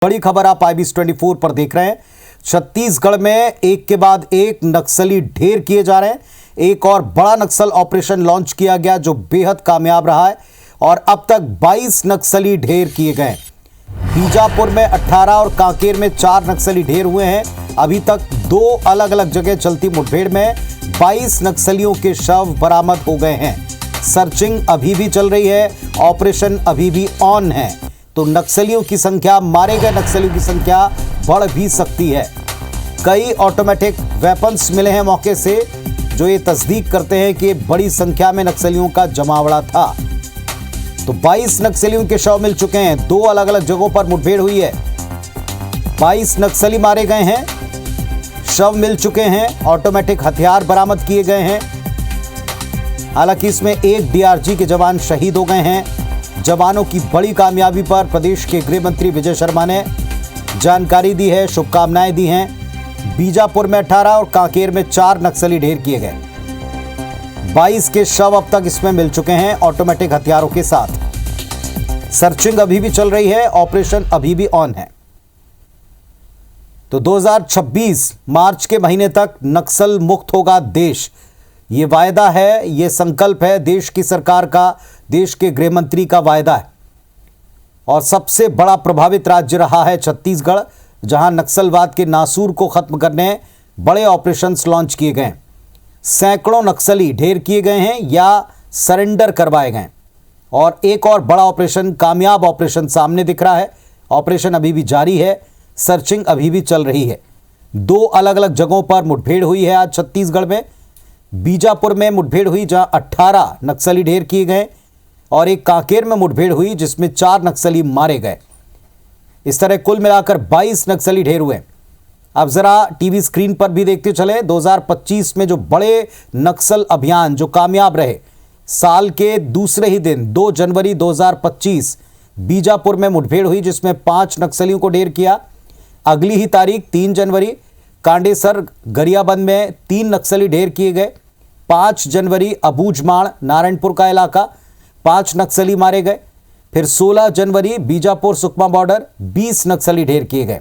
बड़ी खबर आप IBS 24 पर देख रहे हैं। छत्तीसगढ़ में एक के बाद एक नक्सली ढेर किए जा रहे हैं। एक और बड़ा नक्सल ऑपरेशन लॉन्च किया गया जो बेहद कामयाब रहा है और अब तक 22 नक्सली ढेर किए गए। बीजापुर में 18 और कांकेर में 4 नक्सली ढेर हुए हैं। अभी तक 2 अलग अलग जगह चलती मुठभेड़ में 22 नक्सलियों के शव बरामद हो गए हैं। सर्चिंग अभी भी चल रही है, ऑपरेशन अभी भी ऑन है। तो नक्सलियों की संख्या, मारे गए नक्सलियों की संख्या बढ़ भी सकती है। कई ऑटोमेटिक वेपन्स मिले हैं मौके से जो ये तस्दीक करते हैं कि बड़ी संख्या में नक्सलियों का जमावड़ा था। तो 22 नक्सलियों के शव मिल चुके हैं। 2 अलग अलग जगहों पर मुठभेड़ हुई है। 22 नक्सली मारे गए हैं, शव मिल चुके हैं, ऑटोमेटिक हथियार बरामद किए गए हैं। हालांकि इसमें एक DRG के जवान शहीद हो गए हैं। जवानों की बड़ी कामयाबी पर प्रदेश के गृह मंत्री विजय शर्मा ने जानकारी दी है, शुभकामनाएं दी हैं। बीजापुर में 18 और कांकेर में 4 नक्सली ढेर किए गए। 22 के शव अब तक इसमें मिल चुके हैं ऑटोमेटिक हथियारों के साथ। सर्चिंग अभी भी चल रही है, ऑपरेशन अभी भी ऑन है। तो 2026 मार्च के महीने तक नक्सल मुक्त होगा देश। ये वायदा है, ये संकल्प है देश की सरकार का, देश के गृह मंत्री का वायदा है। और सबसे बड़ा प्रभावित राज्य रहा है छत्तीसगढ़, जहां नक्सलवाद के नासूर को खत्म करने बड़े ऑपरेशंस लॉन्च किए गए। सैकड़ों नक्सली ढेर किए गए हैं या सरेंडर करवाए गए। और एक और बड़ा ऑपरेशन, कामयाब ऑपरेशन सामने दिख रहा है। ऑपरेशन अभी भी जारी है, सर्चिंग अभी भी चल रही है। 2 अलग अलग जगहों पर मुठभेड़ हुई है आज छत्तीसगढ़ में। बीजापुर में मुठभेड़ हुई जहां 18 नक्सली ढेर किए गए और एक कांकेर में मुठभेड़ हुई जिसमें 4 नक्सली मारे गए। इस तरह कुल मिलाकर 22 नक्सली ढेर हुए। अब जरा टीवी स्क्रीन पर भी देखते चले 2025 में जो बड़े नक्सल अभियान जो कामयाब रहे। साल के दूसरे ही दिन 2 जनवरी 2025 बीजापुर में मुठभेड़ हुई जिसमें 5 नक्सलियों को ढेर किया। अगली ही तारीख 3 जनवरी कांडेसर गरियाबंद में 3 नक्सली ढेर किए गए। 5 जनवरी अबूझमाड़ नारायणपुर का इलाका 5 नक्सली मारे गए। फिर 16 जनवरी बीजापुर सुकमा बॉर्डर 20 नक्सली ढेर किए गए।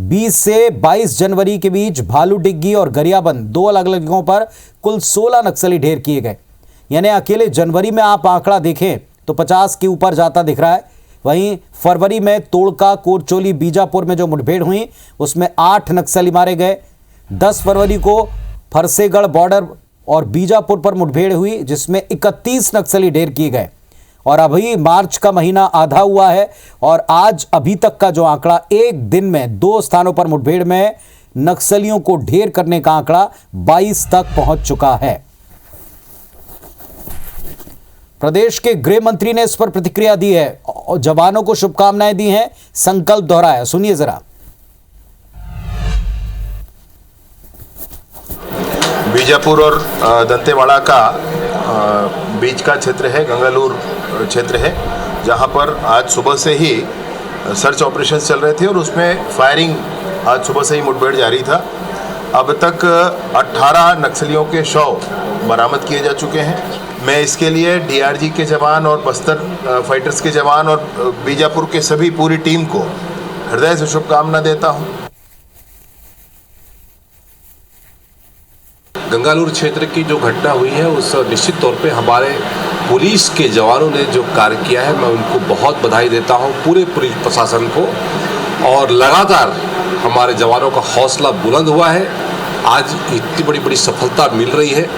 20 से 22 जनवरी के बीच भालूडिग्गी और गरियाबंद 2 अलग अलग जगहों पर कुल 16 नक्सली ढेर किए गए। यानी अकेले जनवरी में आप आंकड़ा देखें तो 50 के ऊपर जाता दिख रहा है। वहीं फरवरी में तोड़का, कोरचोली, बीजापुर में जो मुठभेड़ हुई उसमें 8 नक्सली मारे गए। 10 फरवरी को फरसेगढ़ बॉर्डर और बीजापुर पर मुठभेड़ हुई जिसमें 31 नक्सली ढेर किए गए। और अभी मार्च का महीना आधा हुआ है और आज अभी तक का जो आंकड़ा, एक दिन में 2 स्थानों पर मुठभेड़ में नक्सलियों को ढेर करने का आंकड़ा 22 तक पहुंच चुका है। प्रदेश के गृह मंत्री ने इस पर प्रतिक्रिया दी है और जवानों को शुभकामनाएं दी हैं, संकल्प दोहराया। सुनिए जरा। बीजापुर और दंतेवाड़ा का बीच का क्षेत्र है, गंगालूर क्षेत्र है, जहां पर आज सुबह से ही सर्च ऑपरेशन चल रहे थे और उसमें फायरिंग आज सुबह से ही मुठभेड़ जारी था। अब तक 18 नक्सलियों के शव बरामद किए जा चुके हैं। मैं इसके लिए DRG के जवान और बस्तर फाइटर्स के जवान और बीजापुर के सभी पूरी टीम को हृदय से शुभकामना देता हूं। गंगालूर क्षेत्र की जो घटना हुई है उस निश्चित तौर पे हमारे पुलिस के जवानों ने जो कार्य किया है, मैं उनको बहुत बधाई देता हूं, पूरे पुलिस प्रशासन को। और लगातार हमारे जवानों का हौसला बुलंद हुआ है। आज इतनी बड़ी बड़ी सफलता मिल रही है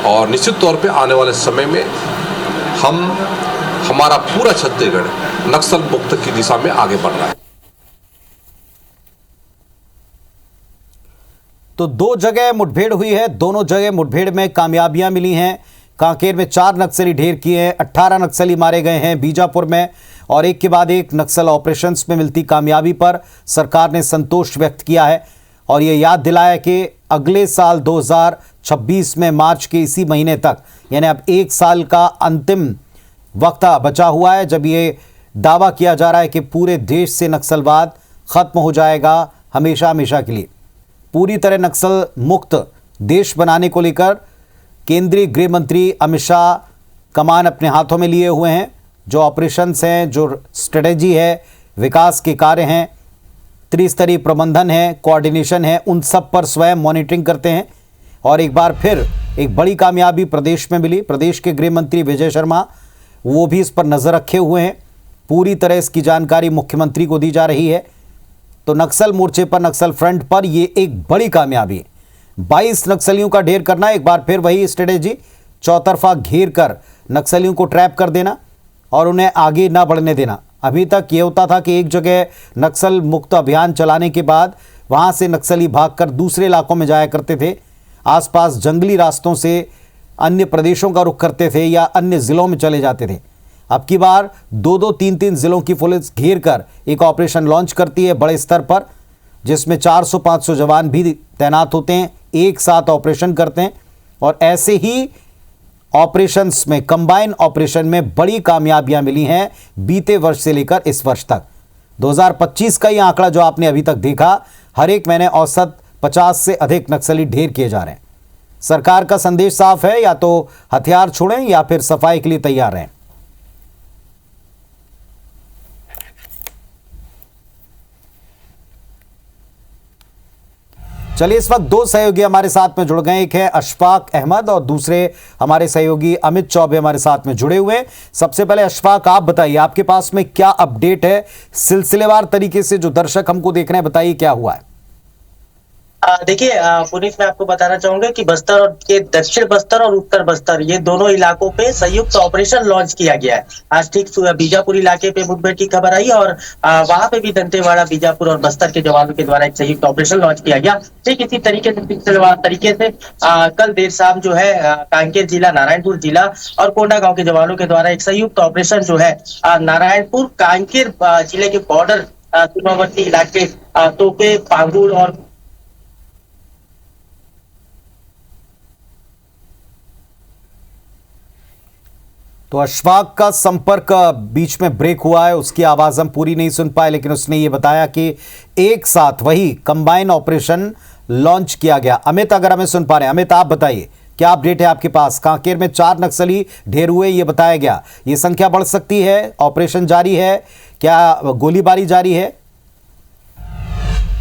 और निश्चित तौर पे आने वाले समय में हमारा पूरा छत्तीसगढ़ नक्सल मुक्त की दिशा में आगे बढ़ रहा है। तो 2 जगह मुठभेड़ हुई है, दोनों जगह मुठभेड़ में कामयाबियां मिली हैं। कांकेर में 4 नक्सली ढेर किए हैं, 18 नक्सली मारे गए हैं बीजापुर में। और एक के बाद एक नक्सल ऑपरेशंस में मिलती कामयाबी पर सरकार ने संतोष व्यक्त किया है और ये याद दिलाया कि अगले साल 2026 में मार्च के इसी महीने तक, यानी अब 1 साल का अंतिम वक्त बचा हुआ है जब ये दावा किया जा रहा है कि पूरे देश से नक्सलवाद खत्म हो जाएगा हमेशा हमेशा के लिए। पूरी तरह नक्सल मुक्त देश बनाने को लेकर केंद्रीय गृह मंत्री अमित शाह कमान अपने हाथों में लिए हुए हैं। जो ऑपरेशंस हैं, जो स्ट्रेटेजी है, विकास के कार्य हैं, त्रिस्तरीय प्रबंधन है, कोऑर्डिनेशन है, उन सब पर स्वयं मॉनिटरिंग करते हैं। और एक बार फिर एक बड़ी कामयाबी प्रदेश में मिली। प्रदेश के गृह मंत्री विजय शर्मा वो भी इस पर नज़र रखे हुए हैं। पूरी तरह इसकी जानकारी मुख्यमंत्री को दी जा रही है। तो नक्सल मोर्चे पर, नक्सल फ्रंट पर ये एक बड़ी कामयाबी है। 22 नक्सलियों का ढेर करना, एक बार फिर वही स्ट्रेटेजी, चौतरफा घेर कर नक्सलियों को ट्रैप कर देना और उन्हें आगे ना बढ़ने देना। अभी तक ये होता था कि एक जगह नक्सल मुक्त अभियान चलाने के बाद वहाँ से नक्सली भागकर दूसरे इलाकों में जाया करते थे, आसपास जंगली रास्तों से अन्य प्रदेशों का रुख करते थे या अन्य ज़िलों में चले जाते थे। अब की बार 2-2, 3-3 ज़िलों की पुलिस घेर कर एक ऑपरेशन लॉन्च करती है बड़े स्तर पर, जिसमें 400-500 जवान भी तैनात होते हैं, एक साथ ऑपरेशन करते हैं। और ऐसे ही ऑपरेशंस में, कंबाइन ऑपरेशन में बड़ी कामयाबियां मिली हैं बीते वर्ष से लेकर इस वर्ष तक। 2025 का ये आंकड़ा जो आपने अभी तक देखा, हर एक महीने औसत 50 से अधिक नक्सली ढेर किए जा रहे हैं। सरकार का संदेश साफ है, या तो हथियार छोड़ें या फिर सफाई के लिए तैयार रहें। चलिए, इस वक्त दो सहयोगी हमारे साथ में जुड़ गए। एक है अशफाक अहमद और दूसरे हमारे सहयोगी अमित चौबे हमारे साथ में जुड़े हुए हैं। सबसे पहले अशफाक, आप बताइए, आपके पास में क्या अपडेट है सिलसिलेवार तरीके से जो दर्शक हमको देख रहे हैं, बताइए क्या हुआ है। देखिए पुनीत, मैं आपको बताना चाहूंगा कि बस्तर और के दक्षिण बस्तर और उत्तर बस्तर, ये दोनों इलाकों पे संयुक्त ऑपरेशन लॉन्च किया गया है। आज ठीक बीजापुर इलाके पे मुठभेड़ की खबर आई और वहां पे भी दंतेवाड़ा, बीजापुर और बस्तर के जवानों के द्वारा एक संयुक्त ऑपरेशन लॉन्च किया गया। ठीक इसी तरीके से कल देर शाम जो है कांकेर जिला, नारायणपुर जिला और कोंडागांव के जवानों के द्वारा एक संयुक्त ऑपरेशन जो है नारायणपुर कांकेर जिले के बॉर्डर सीमावर्ती इलाके तोपे, पांगुर और तो अशफाक का संपर्क बीच में ब्रेक हुआ है, उसकी आवाज़ हम पूरी नहीं सुन पाए, लेकिन उसने ये बताया कि एक साथ वही कंबाइन ऑपरेशन लॉन्च किया गया। अमित, अगर हमें सुन पा रहे हैं, अमित आप बताइए क्या अपडेट है आपके पास। कांकेर में 4 नक्सली ढेर हुए, ये बताया गया, ये संख्या बढ़ सकती है, ऑपरेशन जारी है, क्या गोलीबारी जारी है?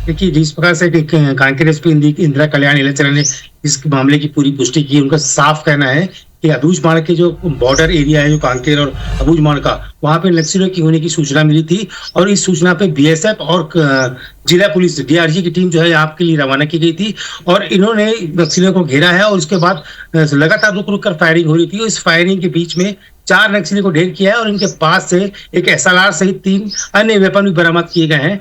देखिए, जिस प्रकार से कांकेर एसपी इंदिरा कल्याण इलेचर ने इस मामले की पूरी पुष्टि की, उनका साफ कहना है कि अबूझमाड़ के जो बॉर्डर एरिया है, जो कांकेर और अबूझमाड़ का, वहां पे नक्सलियों की होने की सूचना मिली थी और इस सूचना पे बीएसएफ और जिला पुलिस डीआरजी की टीम जो है यहाँ के लिए रवाना की गई थी और इन्होंने नक्सलियों को घेरा है और उसके बाद लगातार रुक कर फायरिंग हो रही थी। इस फायरिंग के बीच में 4 नक्सलियों को ढेर किया है और इनके पास से एक एसएलआर सहित 3 अन्य वेपन भी बरामद किए गए हैं।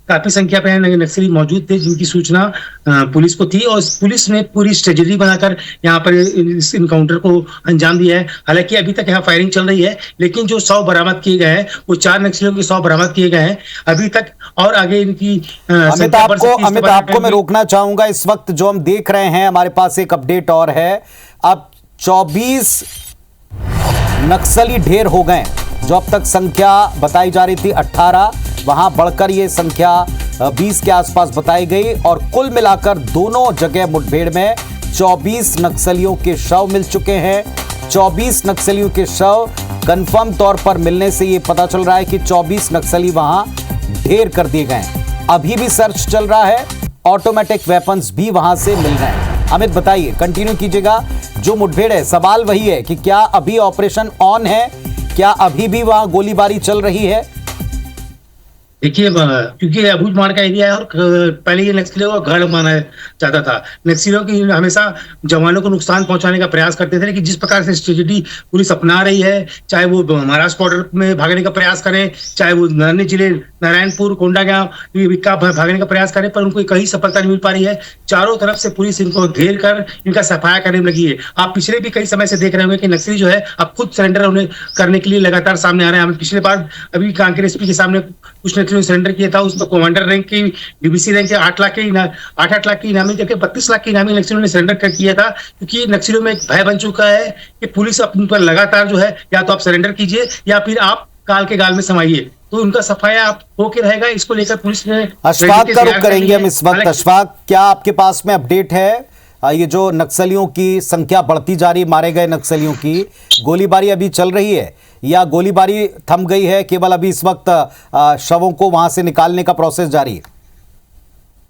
काफी संख्या पे नक्सली मौजूद थे जिनकी सूचना पुलिस को थी और पुलिस ने पूरी स्ट्रेटजी बनाकर यहाँ पर इस इनकाउंटर को अंजाम दिया है। हालांकि अभी तक यहाँ फायरिंग चल रही है, लेकिन जो 100 बरामद किए गए हैं वो 4 नक्सलियों के 100 बरामद किए गए हैं अभी तक और आगे इनकी अमित, आपको मैं रोकना चाहूंगा। इस वक्त जो हम देख रहे हैं, हमारे पास एक अपडेट और है। अब 24 नक्सली ढेर हो गए, जो अब तक संख्या बताई जा रही थी 18, वहां बढ़कर ये संख्या 20 के आसपास बताई गई और कुल मिलाकर दोनों जगह मुठभेड़ में 24 नक्सलियों के शव मिल चुके हैं। 24 नक्सलियों के शव कंफर्म तौर पर मिलने से ये पता चल रहा है कि 24 नक्सली वहां ढेर कर दिए गए हैं। अभी भी सर्च चल रहा है, ऑटोमेटिक वेपन्स भी वहां से मिल रहे हैं। अमित बताइए, कंटिन्यू कीजिएगा। जो मुठभेड़ है, सवाल वही है कि क्या अभी ऑपरेशन ऑन है, क्या अभी भी वहां गोलीबारी चल रही है? देखिए, क्योंकि अबूझमाड़ का एरिया है और पहले ये नक्सलियों का गढ़ माना जाता था। नक्सलियों की हमेशा जवानों को नुकसान पहुंचाने का प्रयास करते थे, लेकिन जिस प्रकार से स्ट्रेटेजी पुलिस अपना रही है, चाहे वो महाराष्ट्र बॉर्डर में भागने का प्रयास करें, चाहे वो अन्य जिले नारायणपुर, कोंडागांव का भागने का प्रयास करें, पर उनको कहीं सफलता नहीं मिल पा रही है। चारों तरफ से पुलिस इनको घेर कर इनका सफाया करने में लगी है। आप पिछले भी कई समय से देख रहे होंगे कि नक्सली जो है अब खुद सरेंडर होने करने के लिए लगातार सामने आ रहे हैं। हमें पिछले बार अभी कांकेर एसपी के सामने कुछ नक्सलियों ने सरेंडर किया था, उसमें कमांडर रैंक की, डीबीसी रैंक के 8 लाख के इनामी जबकि 32 लाख के इनामी नक्सलियों ने सरेंडर कर किया था, क्योंकि नक्सलियों में एक भय बन चुका है कि पुलिस अपने पर लगातार जो है या तो आप सरेंडर कीजिए या फिर आप काल के गाल में समाइए, तो उनका सफाया आप होके रहेगा। इसको लेकर पुलिस ने अशफाक का रुख करेंगे हम इस वक्त। अशफाक, क्या आपके पास में अपडेट है? ये जो नक्सलियों की संख्या बढ़ती जा रही, मारे गए नक्सलियों की गोलीबारी अभी चल रही है, या गोलीबारी थम गई है, केवल अभी इस वक्त शवों को वहां से निकालने का प्रोसेस जारी है?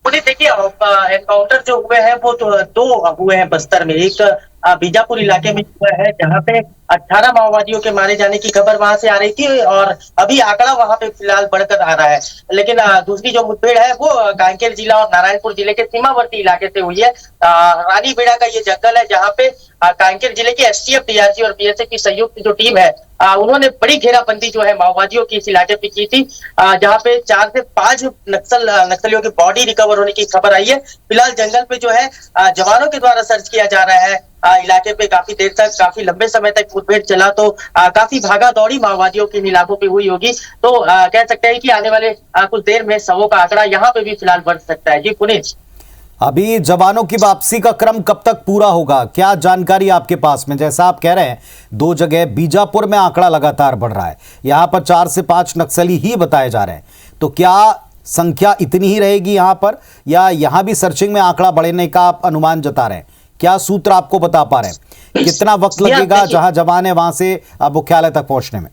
देखिए, एनकाउंटर जो हुए हैं वो तो दो हुए हैं बस्तर में। एक बीजापुर इलाके में हुआ है जहां पे 18 माओवादियों के मारे जाने की खबर वहां से आ रही थी और अभी आंकड़ा वहां पे फिलहाल बढ़कर आ रहा है। लेकिन दूसरी जो मुठभेड़ है वो कांकेर जिला और नारायणपुर जिले के सीमावर्ती इलाके से हुई है। रानीबेड़ा का ये जंगल है जहाँ पे कांकेर जिले की एसटीएफ, डीआरजी और बीएसएफ की संयुक्त जो टीम है उन्होंने बड़ी घेराबंदी जो है माओवादियों की इस इलाके पे की थी, जहाँ पे 4 से 5 नक्सलियों की बॉडी रिकवर होने की खबर आई है। फिलहाल जंगल पे जो है जवानों के द्वारा सर्च किया जा रहा है। इलाके पे काफी देर तक, काफी लंबे समय तक मुठभेड़ चला तो काफी भागा दौड़ी माओवादियों की इन इलाकों पे हुई होगी। तो कह सकते हैं कि आने वाले कुछ देर में शवों का आंकड़ा यहाँ पे भी फिलहाल बढ़ सकता है। जी पुनीत, अभी जवानों की वापसी का क्रम कब तक पूरा होगा, क्या जानकारी आपके पास में? जैसा आप कह रहे हैं 2 जगह बीजापुर में आंकड़ा लगातार बढ़ रहा है, यहां पर 4 से 5 नक्सली ही बताए जा रहे हैं, तो क्या संख्या इतनी ही रहेगी यहां पर, या यहां भी सर्चिंग में आंकड़ा बढ़ने का आप अनुमान जता रहे हैं? क्या सूत्र आपको बता पा रहे हैं? कितना वक्त लगेगा जहां जवान है वहां से मुख्यालय तक पहुंचने में?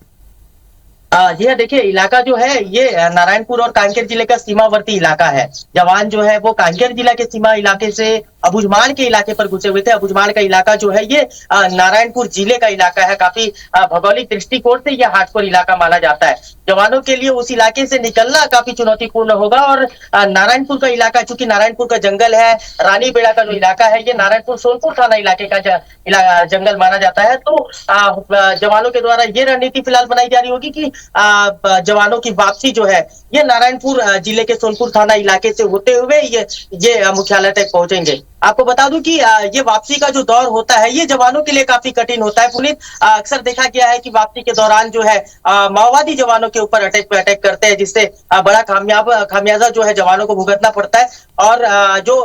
जी हाँ, देखिए इलाका जो है ये नारायणपुर और कांकेर जिले का सीमावर्ती इलाका है। जवान जो है वो कांकेर जिला के सीमा इलाके से अबुझमाड़ के इलाके पर घुसे हुए थे। अबुझमाड़ का इलाका जो है ये नारायणपुर जिले का इलाका है। काफी भौगोलिक दृष्टिकोण से यह हाटकोर इलाका माना जाता है। जवानों के लिए उस इलाके से निकलना काफी चुनौतीपूर्ण होगा और नारायणपुर का इलाका, चूंकि नारायणपुर का जंगल है, रानीबेड़ा का जो इलाका है ये नारायणपुर सोनपुर थाना इलाके का जंगल माना जाता है। तो जवानों के द्वारा ये रणनीति फिलहाल बनाई जा रही होगी कि जवानों की वापसी जो है ये नारायणपुर जिले के सोनपुर थाना इलाके से होते हुए ये मुख्यालय तक पहुंचेंगे। आपको बता दूं कि ये वापसी का जो दौर होता है ये जवानों के लिए काफी कठिन होता है पुनीत। अक्सर देखा गया है कि वापसी के दौरान जो है माओवादी जवानों के ऊपर अटैक पे अटैक करते हैं, जिससे बड़ा खामियाजा जो है जवानों को भुगतना पड़ता है। और जो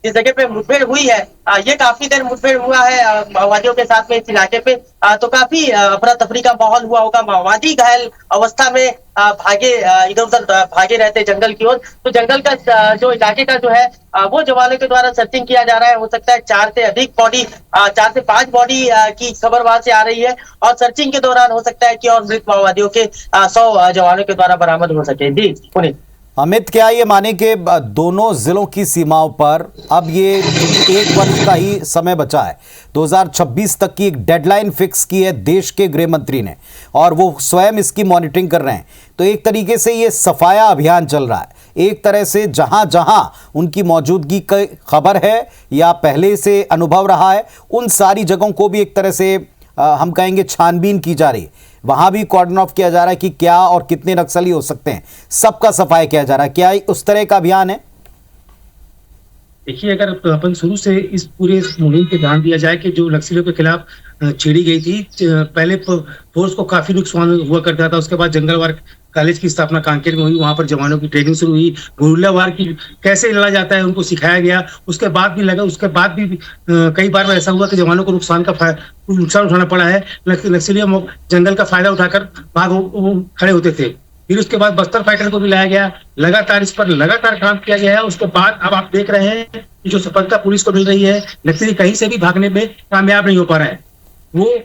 जिस जगह पे मुठभेड़ हुई है ये काफी देर मुठभेड़ हुआ है माओवादियों के साथ में इस इलाके पे, तो काफी अफरा तफरी का माहौल हुआ होगा। माओवादी घायल अवस्था में भागे इधर उधर भागे रहते जंगल की ओर। तो जंगल का जो इलाके का जो है वो जवानों के द्वारा सर्चिंग किया जा रहा है। हो सकता है 4 से अधिक बॉडी, 4 से 5 बॉडी की खबर वहां से आ रही है और सर्चिंग के दौरान हो सकता है कि और मृत माओवादियों के 100 जवानों के द्वारा बरामद हो सके। जी पुनीत। अमित, क्या ये माने कि दोनों जिलों की सीमाओं पर अब ये 1 वर्ष का ही समय बचा है, 2026 तक की एक डेडलाइन फिक्स की है देश के गृह मंत्री ने और वो स्वयं इसकी मॉनिटरिंग कर रहे हैं, तो एक तरीके से ये सफाया अभियान चल रहा है। एक तरह से जहां जहां उनकी मौजूदगी की खबर है या पहले से अनुभव रहा है उन सारी जगहों को भी एक तरह से हम कहेंगे छानबीन की जा रही है। वहां भी कॉर्डन ऑफ किया जा रहा है कि क्या और कितने नक्सली हो सकते हैं, सबका सफाया किया जा रहा है। क्या उस तरह का अभियान है? देखिए, अगर अपन शुरू से इस पूरे मुहिम पे ध्यान दिया जाए कि जो नक्सलियों के खिलाफ छेड़ी गई थी, पहले फोर्स को काफी नुकसान हुआ करता था। उसके बाद जंगलवार कॉलेज की स्थापना कांकेर में हुई, वहां पर जवानों की ट्रेनिंग शुरू हुई, गुरिल्ला वार की कैसे लड़ा जाता है उनको सिखाया गया। उसके बाद भी कई बार ऐसा हुआ कि जवानों को नुकसान उठाना पड़ा है। नक्सली जंगल का फायदा उठाकर भाग खड़े होते थे। फिर उसके बाद बस्तर फाइटर को भी लाया गया, लगातार इस पर लगातार काम किया गया है। उसके बाद अब आप देख रहे हैं कि जो सफलता पुलिस को मिल रही है, नक्सली कहीं से भी भागने में कामयाब नहीं हो पा रहा है। वो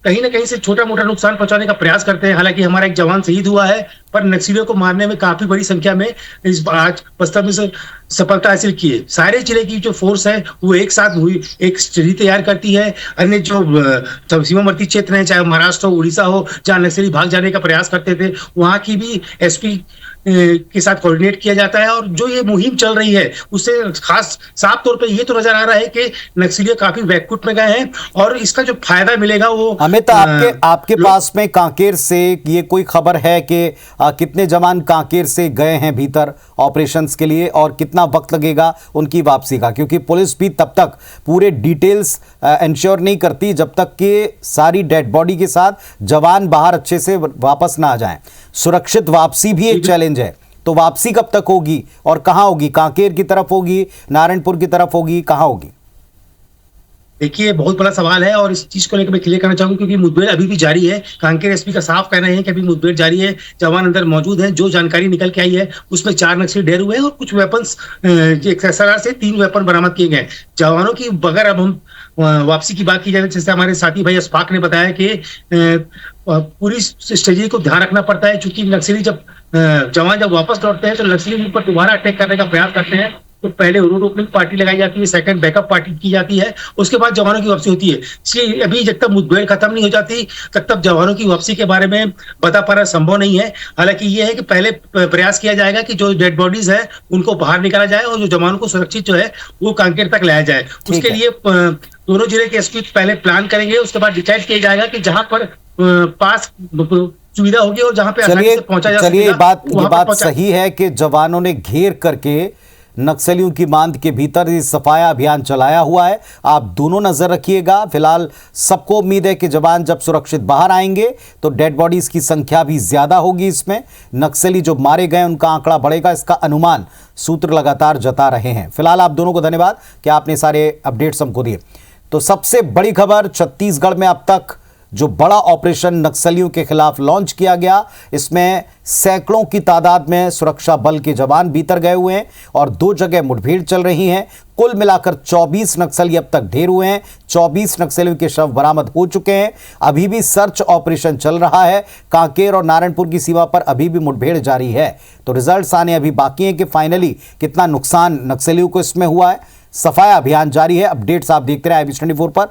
कहीं ना कहीं से छोटा मोटा नुकसान पहुंचाने का प्रयास करते हैं। हालांकि हमारा एक जवान शहीद हुआ है, पर नक्सलियों को मारने में काफी बड़ी संख्या में इस आज बस्तर में से सफलता हासिल की है। सारे जिले की जो फोर्स है वो एक साथ हुई एक स्टडी तैयार करती है। अन्य जो सीमावर्ती क्षेत्र है, चाहे महाराष्ट्र हो, उड़ीसा हो, जहाँ नक्सली भाग जाने का प्रयास करते थे, वहां की भी एसपी के साथ कोऑर्डिनेट किया जाता है। और जो ये मुहिम चल रही है उससे खास साफ तौर पे ये तो नजर आ रहा है कि नक्सली काफी बैकफुट में गए हैं और इसका जो फायदा मिलेगा वो अमित, आपके पास में कांकेर से ये कोई खबर है कि कितने जवान कांकेर से गए हैं भीतर ऑपरेशंस के लिए और कितना वक्त लगेगा उनकी वापसी का? क्योंकि पुलिस भी तब तक पूरे डिटेल्स इंश्योर नहीं करती जब तक कि सारी डेड बॉडी के साथ जवान बाहर अच्छे से वापस ना आ जाएं। सुरक्षित वापसी भी एक चैलेंज है, तो वापसी कब तक होगी और कहां होगी? कांकेर की तरफ होगी, नारायणपुर की तरफ होगी, कहां होगी? देखिए, बहुत बड़ा सवाल है और इस चीज को लेकर मैं क्लियर करना चाहूंगा क्योंकि मुठभेड़ अभी भी जारी है। कांकेर एसपी का साफ कहना है कि अभी मुठभेड़ जारी है, जवान अंदर मौजूद हैं। जो जानकारी निकल के आई है उसमें 4 नक्सली ढेर हुए हैं और कुछ वेपन्स, SRR से 3 वेपन बरामद किए गए। जवानों की अगर अब हम वापसी की बात की जाए, जैसे हमारे साथी भाई अशफाक ने बताया कि पूरी स्ट्रेटजी को ध्यान रखना पड़ता है, क्योंकि नक्सली जवान जब वापस लौटते हैं तो नक्सली उन पर दोबारा अटैक करने का प्रयास करते हैं। तो पहले रूट ओपनिंग पार्टी लगाई जाती है, सेकंड बैकअप पार्टी की जाती है, उसके बाद जवानों की वापसी होती है। इसलिए अभी जब तक मुठभेड़ खत्म नहीं हो जाती तब तक जवानों की वापसी के बारे में बता पाना संभव नहीं है। हालांकि ये है कि पहले प्रयास किया जाएगा कि जो डेड बॉडीज है उनको बाहर निकाला जाए और जो जवानों को सुरक्षित जो है वो कांकेर तक लाया जाए। उसके है। लिए दोनों जिले के एसपी पहले प्लान करेंगे, उसके बाद डिसाइड किया जाएगा कि जहां पर पास सुविधा होगी और जहां पे आसानी चलिए से पहुंचा जा चलिए, सकेगा ये वहां पर बात पहुंचा। सही है कि जवानों ने घेर करके नक्सलियों की मांद के भीतर ये सफाया अभियान चलाया हुआ है। आप दोनों नजर रखिएगा। फिलहाल सबको उम्मीद है कि जवान जब सुरक्षित बाहर आएंगे तो डेड बॉडीज की संख्या भी ज्यादा होगी। इसमें नक्सली जो मारे गए उनका आंकड़ा बढ़ेगा, इसका अनुमान सूत्र लगातार जता रहे हैं। फिलहाल आप दोनों को धन्यवाद कि आपने सारे अपडेट्स हमको दिए। तो सबसे बड़ी खबर, छत्तीसगढ़ में अब तक जो बड़ा ऑपरेशन नक्सलियों के खिलाफ लॉन्च किया गया, इसमें सैकड़ों की तादाद में सुरक्षा बल के जवान भीतर गए हुए हैं और 2 जगह मुठभेड़ चल रही हैं। कुल मिलाकर 24 नक्सली अब तक ढेर हुए हैं। 24 नक्सलियों के शव बरामद हो चुके हैं। अभी भी सर्च ऑपरेशन चल रहा है। कांकेर और नारायणपुर की सीमा पर अभी भी मुठभेड़ जारी है। तो रिजल्ट्स आने अभी बाकी हैं कि फाइनली कितना नुकसान नक्सलियों को इसमें हुआ है। सफाया अभियान जारी है। अपडेट्स आप देखते रहे IBC 24 पर।